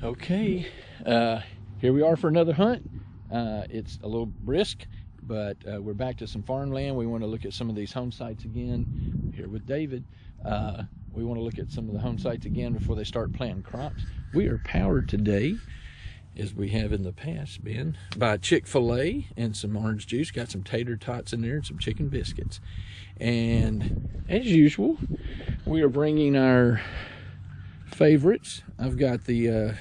Okay, here we are for another hunt. It's a little brisk, but we're back to some farmland. We want to look at some of these home sites again. Here with David. We want to look at some of the home sites again before they start planting crops. We are powered today, as we have in the past been, by Chick-fil-A and some orange juice. Got some tater tots in there and some chicken biscuits. And as usual, we are bringing our favorites. I've got the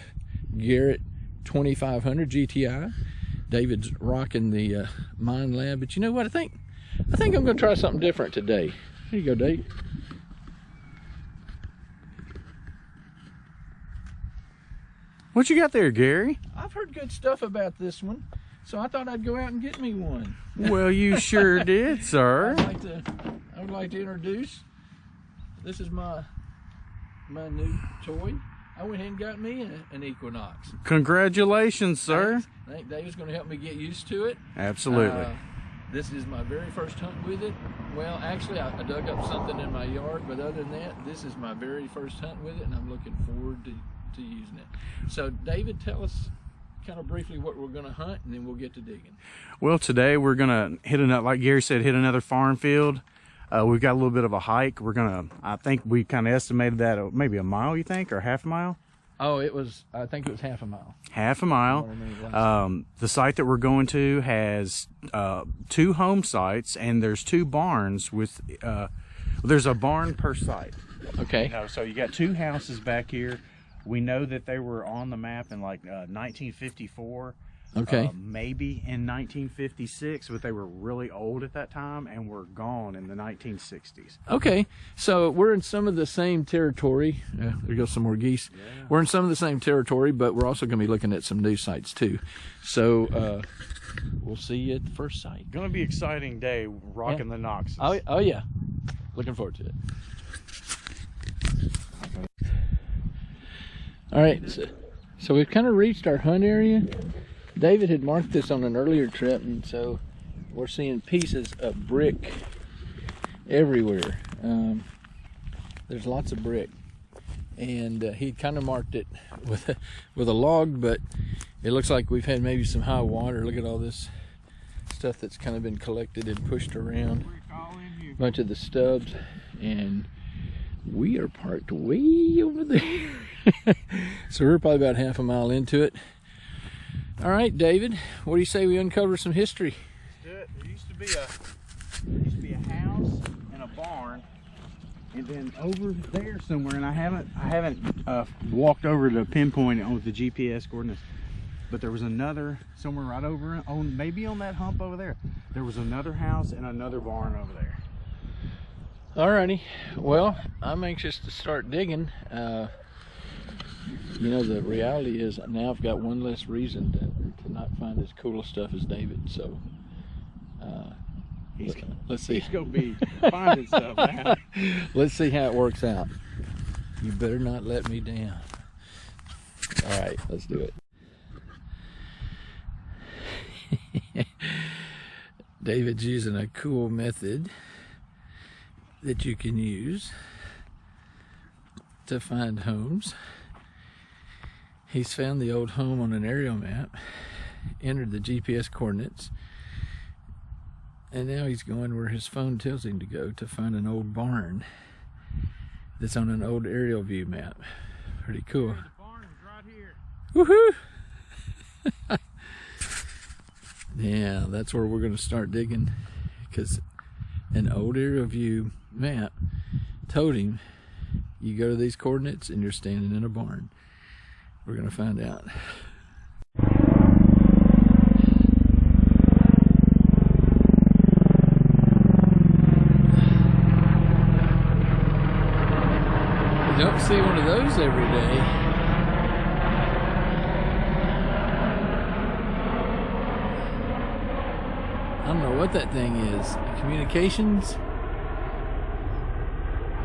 Garrett 2500 GTI. David's rocking the Mine Lab, but you know what? I think I'm going to try something different today. Here you go, Dave. What you got there, Gary? I've heard good stuff about this one, so I thought I'd go out and get me one. Well, you sure did, sir. I would like to introduce. This is my new toy. I went ahead and got me an Equinox. Congratulations, sir. I think David's going to help me get used to it. Absolutely. This is my very first hunt with it. Well, actually, I dug up something in my yard, but other than that, this is my very first hunt with it, and I'm looking forward to using it. So, David, tell us kind of briefly what we're going to hunt, and then we'll get to digging. Well, today we're going to hit another, like Gary said, hit another farm field. We've got a little bit of a hike. We're going to, I think we kind of estimated that maybe a mile, you think, or half a mile? Oh, I think it was half a mile. Half a mile. The site that we're going to has 2 home sites, and there's 2 barns with, there's a barn per site. Okay. So you got 2 houses back here. We know that they were on the map in like 1954. Okay. Maybe in 1956, but they were really old at that time and were gone in the 1960s. Okay, so we're in some of the same territory. There goes some more geese. Yeah. We're in some of the same territory, but we're also going to be looking at some new sites too. So we'll see you at the first site. Going to be an exciting day rocking the Knoxes. Oh yeah, looking forward to it. All right, so we've kind of reached our hunt area. David had marked this on an earlier trip, and so we're seeing pieces of brick everywhere. There's lots of brick, and he kind of marked it with a log, but it looks like we've had maybe some high water. Look at all this stuff that's kind of been collected and pushed around. A bunch of the stubs, and we are parked way over there. So we're probably about half a mile into it. All right, David, what do you say we uncover some history? Let's do it. There used to be a house and a barn, and then over there somewhere, and I haven't walked over to pinpoint it with the GPS coordinates, but there was another somewhere right over on maybe on that hump over there. There was another house and another barn over there. Alrighty, well, I'm anxious to start digging. You know, the reality is now I've got one less reason to not find as cool stuff as David, so let's see. He's gonna be finding stuff, man. Let's see how it works out. You better not let me down. All right, let's do it. David's using a cool method that you can use to find homes. He's found the old home on an aerial map, entered the GPS coordinates, and now he's going where his phone tells him to go to find an old barn that's on an old aerial view map. Pretty cool. The barn is right here. Woohoo! Yeah, that's where we're going to start digging, because an old aerial view map told him you go to these coordinates and you're standing in a barn. We're going to find out. You don't see one of those every day. I don't know what that thing is. Communications?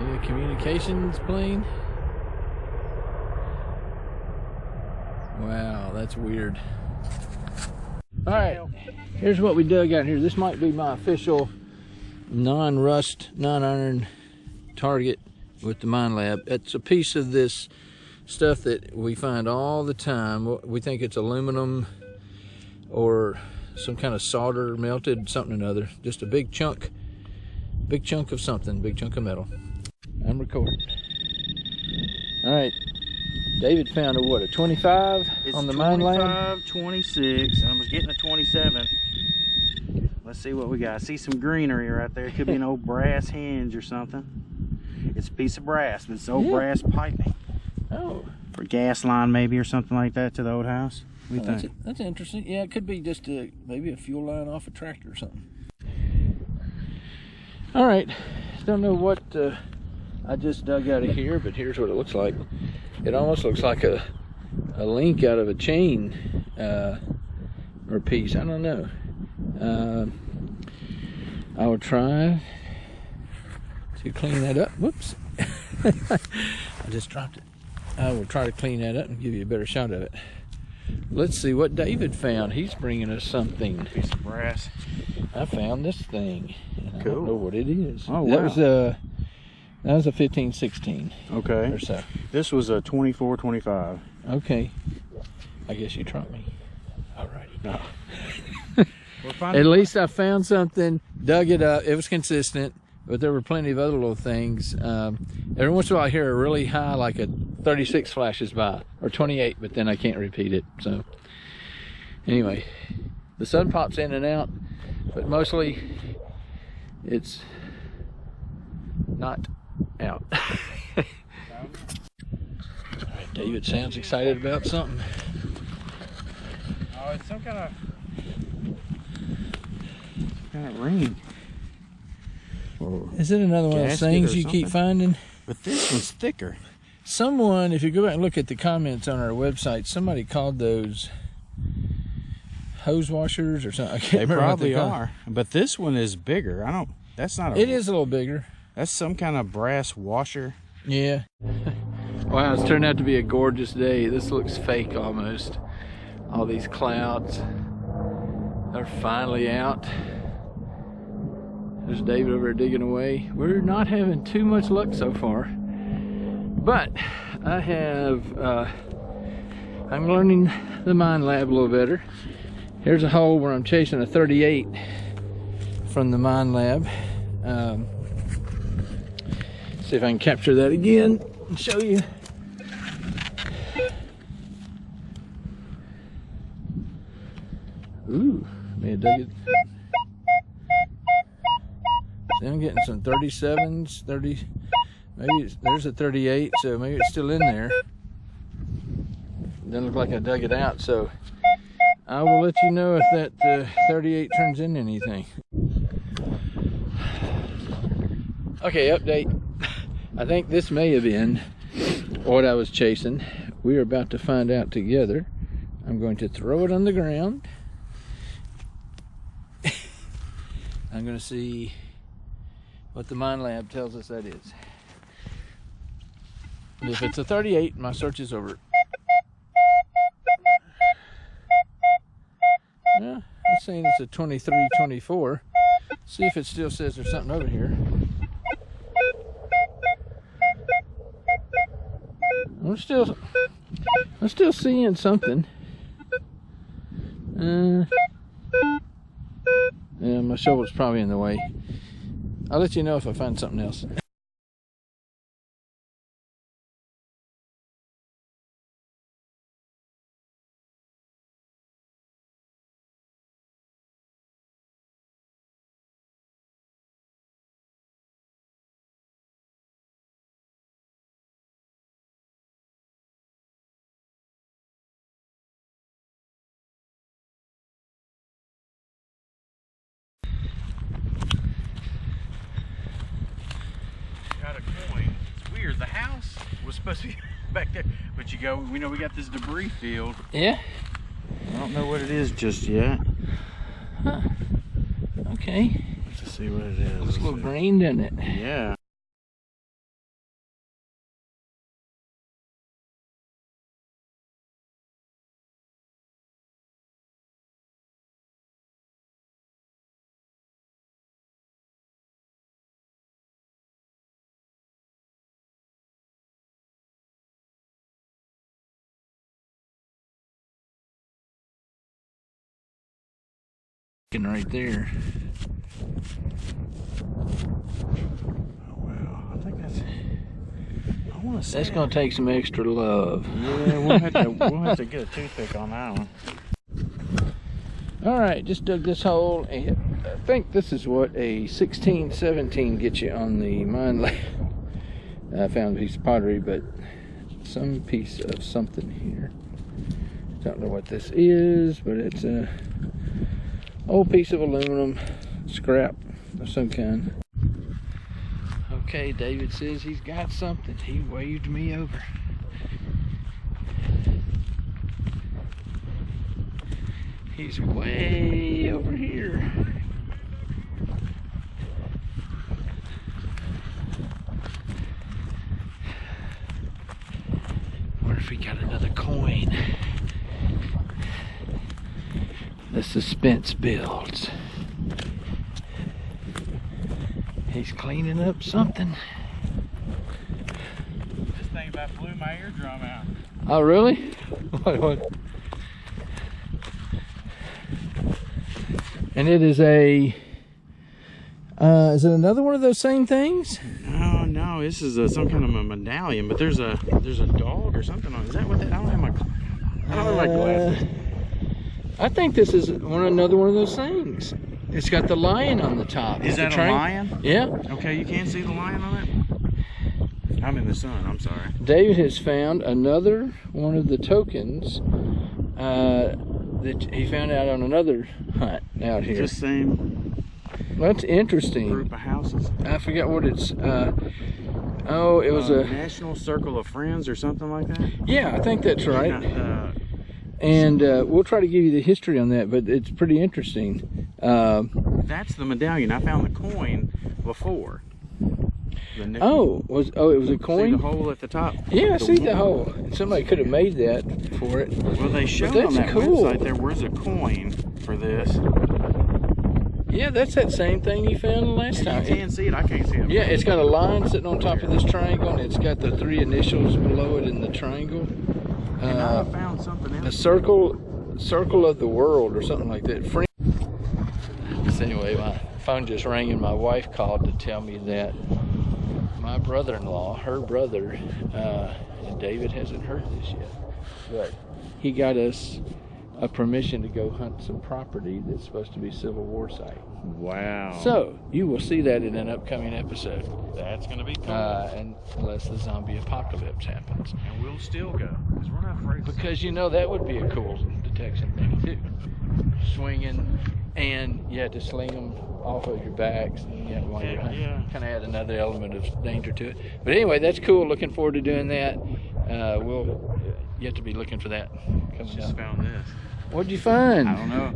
Maybe a communications plane? Wow, that's weird. All right, here's what we dug out here. This might be my official non-rust, non-iron target with the Mine Lab. It's a piece of this stuff that we find all the time. We think it's aluminum or some kind of solder melted something or another. Just a big chunk of something, big chunk of metal. I'm recording. All right, David found a 25 on the Mine Lab? 26, and I was getting a 27. Let's see what we got. I see some greenery right there. It could be an old brass hinge or something. It's a piece of brass, but it's old brass piping. Oh. For gas line maybe or something like that to the old house. What do you think? That's interesting. Yeah, it could be just maybe a fuel line off a tractor or something. All right, don't know what I just dug out of here, but here's what it looks like. It almost looks like a link out of a chain or piece. I don't know. I will try to clean that up. Whoops. I just dropped it. I will try to clean that up and give you a better shot of it. Let's see what David found. He's bringing us something. Piece of brass. I found this thing. And Cool. I don't know what it is. Oh, wow. That was a 15-16. Okay. Or so. This was a 24-25. Okay. I guess you trumped me. Alrighty. No. At least I found something, dug it up. It was consistent, but there were plenty of other little things. Every once in a while I hear a really high, like a 36 flashes by, or 28, but then I can't repeat it. So anyway, the sun pops in and out, but mostly it's not out. All right, David sounds excited about something. Oh, it's some kind of ring. Is it another one of those things you keep finding? But this one's thicker. Someone, if you go back and look at the comments on our website, somebody called those hose washers or something. I can't remember. They probably are. But this one is bigger. That's not a... It is a little bigger. That's some kind of brass washer. Yeah. Wow, it's turned out to be a gorgeous day. This looks fake almost. All these clouds are finally out. There's David over there digging away. We're not having too much luck so far, but I have, I'm learning the Mine Lab a little better. Here's a hole where I'm chasing a 38 from the Mine Lab. See if I can capture that again and show you. Ooh, may have dug it. See, I'm getting some 37s, 30, maybe there's a 38, so maybe it's still in there. Doesn't look like I dug it out, so I will let you know if that 38 turns into anything. Okay, update. I think this may have been what I was chasing. We are about to find out together. I'm going to throw it on the ground. I'm going to see what the Mine Lab tells us that is. If it's a 38, my search is over. Yeah, it's saying it's a 23, 24. See if it still says there's something over here. I'm still seeing something. Yeah, my shovel's probably in the way. I'll let you know if I find something else. Got a coin. It's weird. The house was supposed to be back there, but we know we got this debris field. Yeah? I don't know what it is just yet. Huh. Okay. Let's see what it is. Looks a little green, doesn't it? Yeah. right there. Oh, wow. I think that's... I want to say That's going to take some extra love. Yeah, we'll have to get a toothpick on that one. All right, just dug this hole, and I think this is what a 16-17 gets you on the mine lab. I found a piece of pottery, but some piece of something here. Don't know what this is, but it's a old piece of aluminum scrap of some kind. Okay, David says he's got something. He waved me over. He's way over here. Wonder if we got another coin. The suspense builds. He's cleaning up something. This thing about blew my eardrum out. Oh, really? What? And it is a, is it another one of those same things? No, this is some kind of a medallion, but there's a dog or something on it. Is that what that, I don't have my glasses. I think this is another one of those things. It's got the lion on the top. Is that a lion? Yeah. Okay, you can't see the lion on it? I'm in the sun, I'm sorry. David has found another one of the tokens that he found out on another hunt out here. Just same. That's interesting. Group of houses. I forget what it's. Oh, it was a National Circle of Friends or something like that. Yeah, I think that's right. And we'll try to give you the history on that, but it's pretty interesting. that's the medallion. I found the coin before. It was a coin? See the hole at the top? Yeah, I see the hole. Somebody could have made that for it. Well, they showed on that website there was a coin for this. Yeah, that's that same thing you found the last time. You can see it. I can't see it. Yeah, it's got a line sitting on top of this triangle, and it's got the 3 initials below it in the triangle. And I found something else. The circle of the world or something like that. So anyway, my phone just rang, and my wife called to tell me that my brother-in-law, her brother, and David hasn't heard this yet, but he got us a permission to go hunt some property that's supposed to be Civil War site. Wow. So you will see that in an upcoming episode. That's going to be cool. And unless the zombie apocalypse happens. And we'll still go, because we're not afraid. Because you know that would be a cool detection thing too. Swinging, and you had to sling them off of your backs, and while you're hunting, kind of add another element of danger to it. But anyway, that's cool. Looking forward to doing that. You have to be looking for that coming up. Found this. What'd you find? I don't know.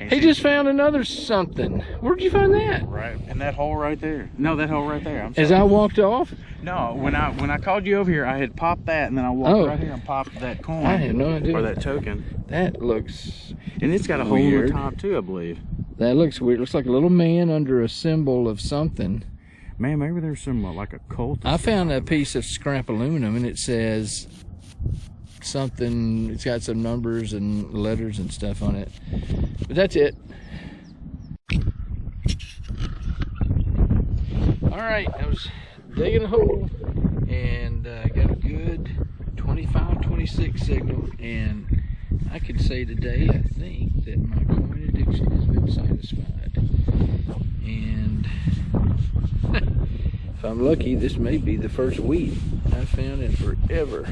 He just found another something. Where'd you find that? Right, and that hole right there. No, that hole right there. I'm sorry. As I walked off? No, when I called you over here, I had popped that, and then I walked right here and popped that coin. I had no idea. Or that token. That looks And it's got a hole in the top too, I believe. That looks weird. Looks like a little man under a symbol of something. Man, maybe there's some like a cult. I found a piece of scrap aluminum, and it says something. It's got some numbers and letters and stuff on it. But that's it. All right, I was digging a hole and got a good 25-26 signal, and I can say today I think that my coin addiction has been satisfied. And if I'm lucky, this may be the first wheat I've found in forever.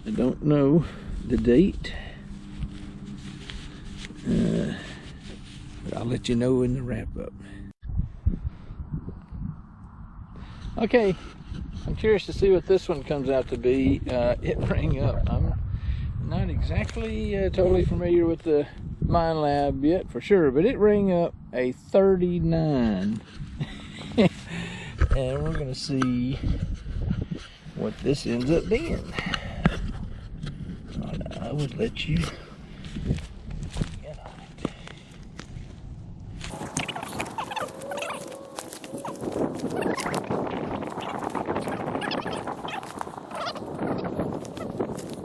I don't know the date, but I'll let you know in the wrap-up. Okay, I'm curious to see what this one comes out to be. It rang up. I'm not exactly totally familiar with the Mine Lab yet for sure, but it rang up a 39. And we're going to see what this ends up being. I would let you get on it.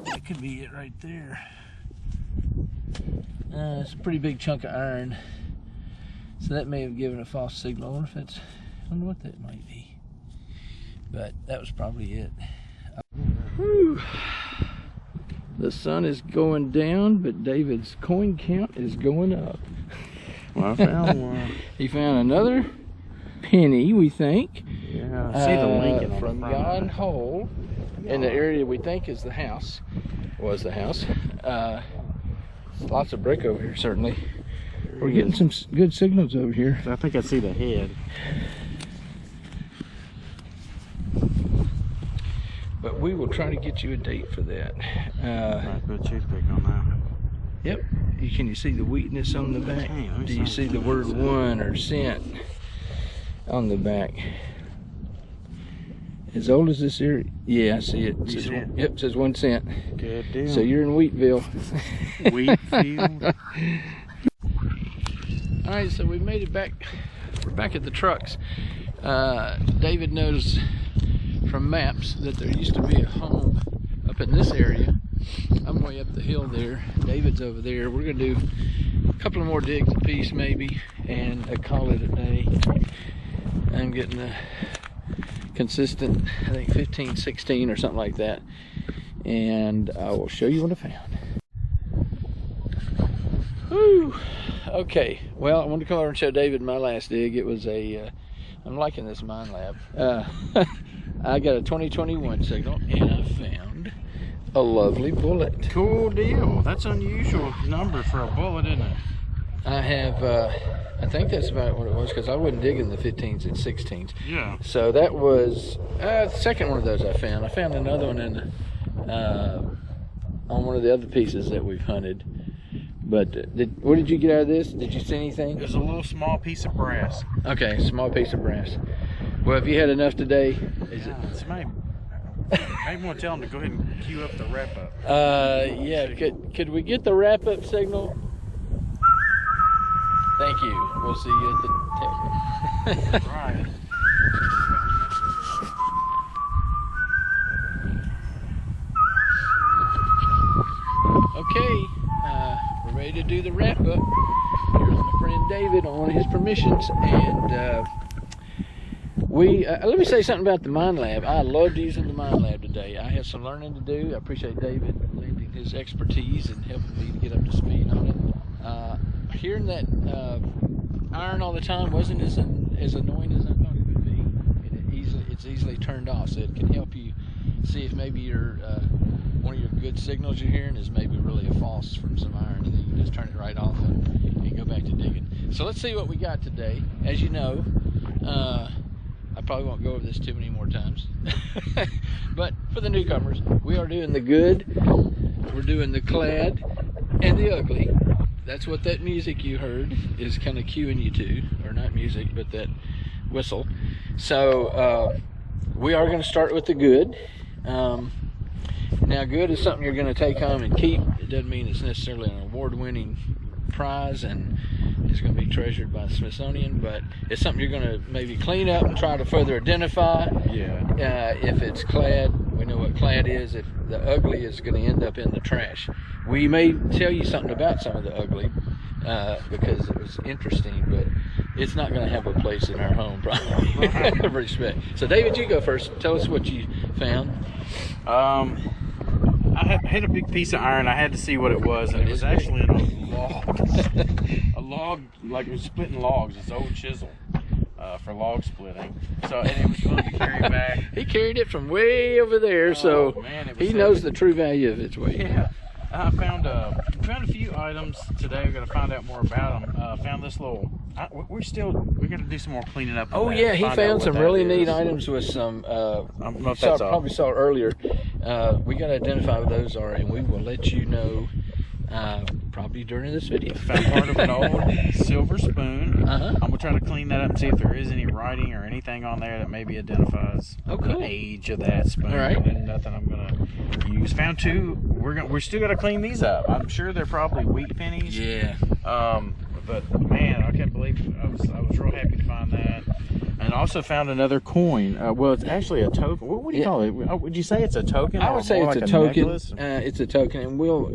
That could be it right there. It's a pretty big chunk of iron. So that may have given a false signal. I wonder what that might be. But that was probably it. Whew. The sun is going down, but David's coin count is going up. Well, I found one. He found another penny, we think. Yeah, I see the Lincoln from yon hole in the area we think is the house. Was the house. Lots of brick over here, certainly. We're getting some good signals over here. I think I see the head. But we will try to get you a date for that. I put a toothpick on that. Yep. Can you see the wheatness on the back? Do you see the word 1 or cent on the back? As old as this area? Yeah, I see it. Yep, it says 1 cent. Good deal. So you're in Wheatville. Wheatfield. All right, so we made it back. We're back at the trucks. David knows from maps that there used to be a home up in this area. I'm way up the hill there. David's over there. We're gonna do a couple of more digs a piece maybe and call it a day. I'm getting a consistent, I think 15, 16 or something like that. And I will show you what I found. Whew. Okay, well, I wanted to come over and show David my last dig. It was a, I'm liking this mine lab. I got a 2021 signal and I found a lovely bullet. Cool deal. That's unusual number for a bullet, isn't it? I have, I think that's about what it was because I wasn't digging the 15s and 16s. Yeah. So that was the second one of those I found. I found another one in on one of the other pieces that we've hunted. But what did you get out of this? Did you see anything? It was a little small piece of brass. Okay, small piece of brass. Well, if you had enough today, It's maybe want to tell them to go ahead and cue up the wrap up. Yeah. Could we get the wrap up signal? Thank you. We'll see you at the table. Right. Okay, we're ready to do the wrap up. Here's my friend David on one of his permissions, and let me say something about the mine lab. I loved using the mine lab today. I have some learning to do. I appreciate David lending his expertise and helping me to get up to speed on it. Hearing that iron all the time wasn't as annoying as I thought it would be. It's easily turned off, so it can help you see if maybe your one of your good signals you're hearing is maybe really a false from some iron, and then you can just turn it right off and go back to digging. So let's see what we got today. As you know, I probably won't go over this too many more times, but for the newcomers, we are doing the good, we're doing the clad, and the ugly. That's what that music you heard is kind of cueing you to, or not music, but that whistle. So we are going to start with the good. Now, good is something you're going to take home and keep. It doesn't mean it's necessarily an award-winning prize and it's going to be treasured by the Smithsonian, but it's something you're going to maybe clean up and try to further identify. Yeah. If it's clad, we know what clad is. If the ugly is going to end up in the trash. We may tell you something about some of the ugly because it was interesting, but it's not going to have a place in our home, probably. Respect. So, David, you go first. Tell us what you found. I had a big piece of iron. I had to see what it was, and it was actually in a log. A log, like it was splitting logs. It's an old chisel for log splitting. So, and it was fun to carry back. He carried it from way over there, so man, he knows the true value of its weight. Yeah. I found a few items today. We're gonna find out more about them. Found this little. We're gonna do some more cleaning up. Oh yeah, he found some really neat items with some. Probably saw it earlier. We gotta identify what those are, and we will let you know. Probably during this video. Found part of an old silver spoon. I'm gonna try to clean that up and see if there is any writing or anything on there that maybe identifies the age of that spoon. All right. And nothing I'm gonna use. Found two. We're still gonna clean these up. I'm sure they're probably wheat pennies. Yeah. But man, I can't believe I was real happy to find that. And also found another coin. Well, it's actually a token. What do you call it? Would you say it's a token? I would say it's like a token. Necklace? It's a token, and we'll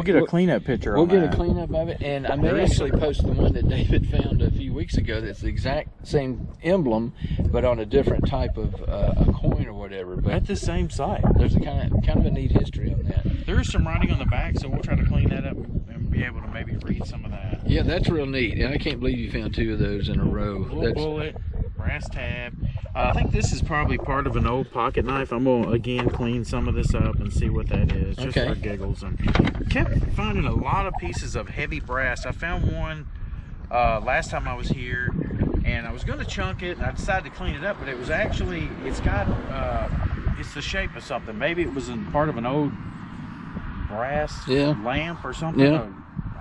get a cleanup picture. We'll get a cleanup of it, and I may actually post the one that David found a few weeks ago. That's the exact same emblem, but on a different type of a coin or whatever. But at the same site. There's a kind of a neat history on that. There is some writing on the back, so we'll try to clean that up and be able to maybe read some of that. Yeah, that's real neat, and I can't believe you found 2 of those in a row. Bullet, brass tab. I think this is probably part of an old pocket knife. I'm gonna again clean some of this up and see what that is, just for giggles. And kept finding a lot of pieces of heavy brass. I found one last time I was here, and I was gonna chunk it, and I decided to clean it up, but it was actually, it's the shape of something. Maybe it was in part of an old brass lamp or something. Yeah.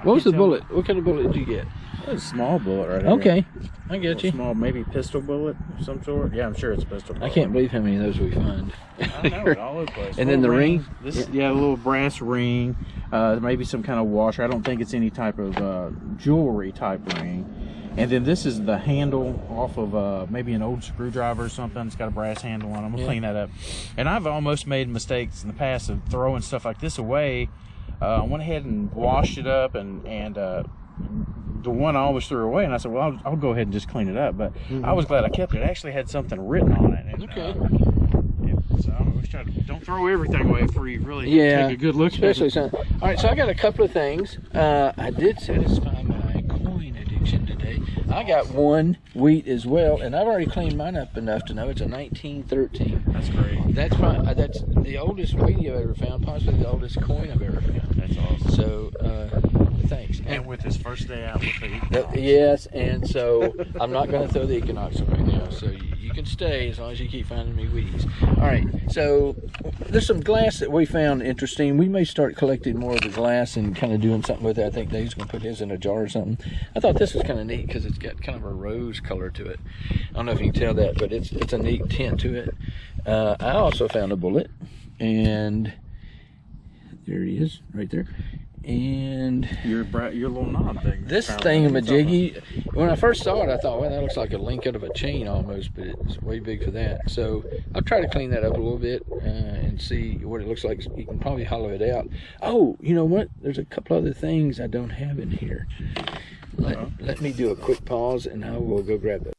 What was the bullet? What kind of bullet did you get? It was a small bullet right here. Okay, I get you. Small, maybe pistol bullet of some sort. Yeah, I'm sure it's a pistol bullet. I can't believe how many of those we find. I know, all over the place. And then the ring? This is, a little brass ring. Maybe some kind of washer. I don't think it's any type of jewelry type ring. And then this is the handle off of maybe an old screwdriver or something. It's got a brass handle on it. I'm going to clean that up. And I've almost made mistakes in the past of throwing stuff like this away. I went ahead and washed it up, and the one I always threw away, and I said, well, I'll go ahead and just clean it up. But I was glad I kept it. It actually had something written on it. And, so I always try to don't throw everything away before you really take a good look at it. All right, so I got a couple of things. I did satisfy my coin addiction today. I got one wheat as well, and I've already cleaned mine up enough to know it's a 1913. That's great. That's the oldest wheat I've ever found, possibly the oldest coin I've ever found. That's awesome. So, thanks. And with his first day out with the equinox. Yes, and so I'm not going to throw the equinox away now. So you can stay as long as you keep finding me wheaties. All right, so there's some glass that we found interesting. We may start collecting more of the glass and kind of doing something with it. I think Dave's going to put his in a jar or something. I thought this was kind of neat because it's got kind of a rose color to it. I don't know if you can tell that, but it's a neat tint to it. I also found a bullet, and there he is, right there. And your little knob thing. This thingamajiggy, when I first saw it, I thought, well, that looks like a link out of a chain almost, but it's way big for that. So I'll try to clean that up a little bit and see what it looks like. You can probably hollow it out. Oh, you know what? There's a couple other things I don't have in here. Let me do a quick pause, and I will go grab that.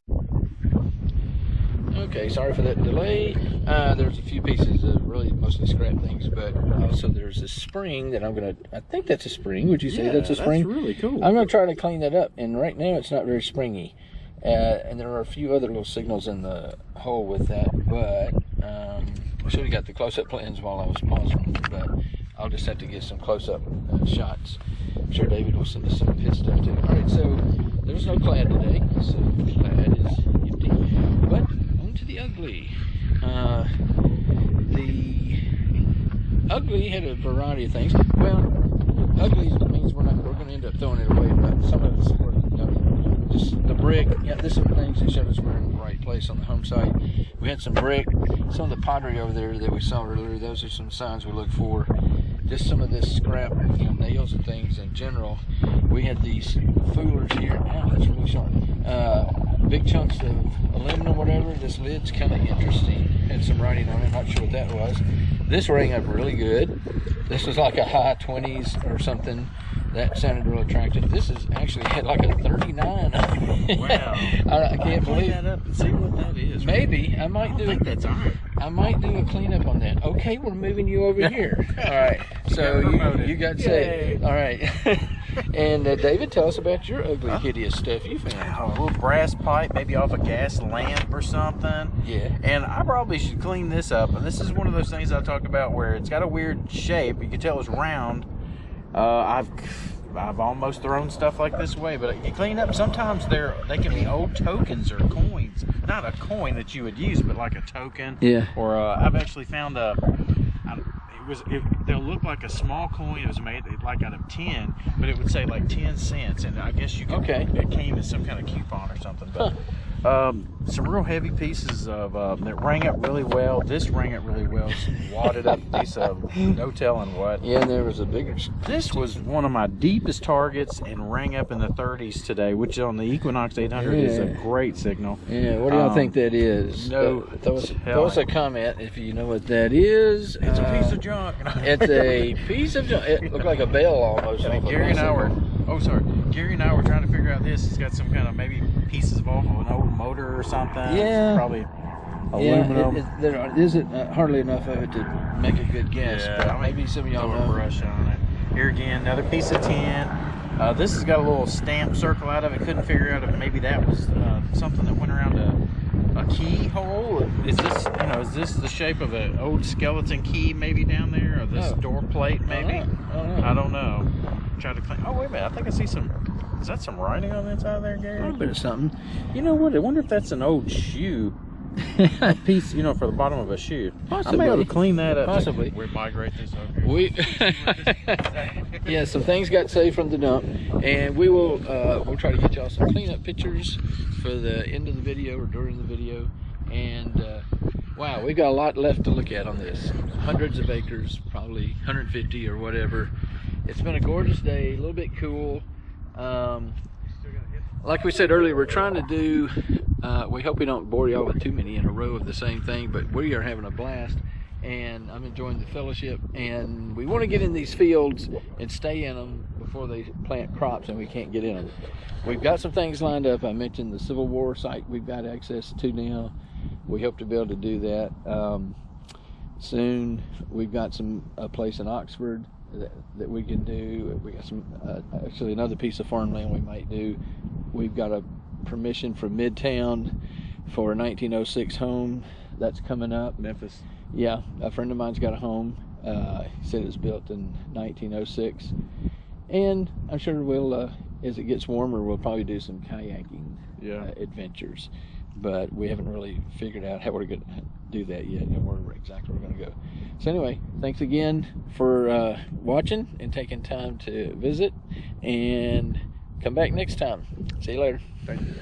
Okay, sorry for that delay. There's a few pieces of really mostly scrap things, but also there's a spring that I think that's a spring. Would you say that's a spring? That's really cool. I'm going to try to clean that up, and right now it's not very springy. And there are a few other little signals in the hole with that, but I should have got the close-up plans while I was pausing, but I'll just have to get some close-up shots. I'm sure David will send us some of his stuff too. All right, so there's no clad today, so the clad is empty. But on to the ugly. The ugly had a variety of things. Well, ugly means we're going to end up throwing it away, but some of it's just the brick. Yeah, there's some things that showed us we're in the right place on the home site. We had some brick, some of the pottery over there that we saw earlier. Those are some signs we look for. Just some of this scrap, nails and things in general. We had these foolers here. Wow, that's really sharp. Big chunks of aluminum, whatever. This lid's kind of interesting. Had some writing on it. Not sure what that was. This rang up really good. This was like a high 20s or something. That sounded real attractive. This is actually had like a 39. Wow. I can't believe that up and see what that is. Maybe. I might do think that's iron. I might do a cleanup on that. Okay, we're moving you over here. All right. So you got saved. All right. And David, tell us about your ugly, hideous stuff you found. A little brass pipe, maybe off a gas lamp or something. Yeah. And I probably should clean this up. And this is one of those things I talk about where it's got a weird shape. You can tell it's round. I've almost thrown stuff like this away, but you clean up. Sometimes they can be old tokens or coins. Not a coin that you would use, but like a token. Yeah. Or I've actually found they'll look like a small coin. It was made like out of tin, but it would say like 10 cents, and I guess you could. Okay. It came in some kind of coupon or something. But Some real heavy pieces of that rang up really well. This rang up really well. Some wadded up piece of no telling what. Yeah, and there was a bigger. This was one of my deepest targets and rang up in the 30s today, which on the Equinox 800 is a great signal. Yeah, what do y'all think that is? No, throw us a comment if you know what that is. It's a piece of junk. It's a piece of junk. It looked like a bell almost. Gary and I were. Oh, sorry. Gary and I were trying to figure out this. It's got some kind of maybe pieces off of an old motor or something. Yeah. It's probably aluminum. Yeah, there isn't hardly enough of it to make a good guess. Yeah, but maybe some of y'all throw a know. brush on it. Here again, another piece of tin. This has got a little stamp circle out of it. Couldn't figure out if maybe that was something that went around a keyhole. Is this, is this the shape of an old skeleton key maybe down there, or this door plate maybe? I don't know. Try to clean. Oh wait a minute! I think I see some. Is that some writing on the inside there, Gary? A little bit of something. You know what? I wonder if that's an old shoe. A piece, for the bottom of a shoe. Possibly. I may be able to clean that up. Possibly. We migrate this over here. Yeah, some things got saved from the dump, and we'll try to get y'all some cleanup pictures for the end of the video or during the video. And wow, we got a lot left to look at on this. Hundreds of acres, probably 150 or whatever. It's been a gorgeous day, a little bit cool. Like we said earlier, we're trying to do, we hope we don't bore y'all with too many in a row of the same thing, but we are having a blast, and I'm enjoying the fellowship, and we want to get in these fields and stay in them before they plant crops and we can't get in them. We've got some things lined up. I mentioned the Civil War site we've got access to now. We hope to be able to do that soon. We've got a place in Oxford that we can do. We got some actually another piece of farmland we might do. We've got a permission from Midtown for a 1906 home that's coming up. Memphis. Yeah, a friend of mine's got a home. He said it's built in 1906, and I'm sure we'll as it gets warmer we'll probably do some kayaking adventures, but we haven't really figured out how we're going to do that yet and where exactly we're going to go. So anyway, thanks again for watching and taking time to visit, and come back next time. See you later. Thank you.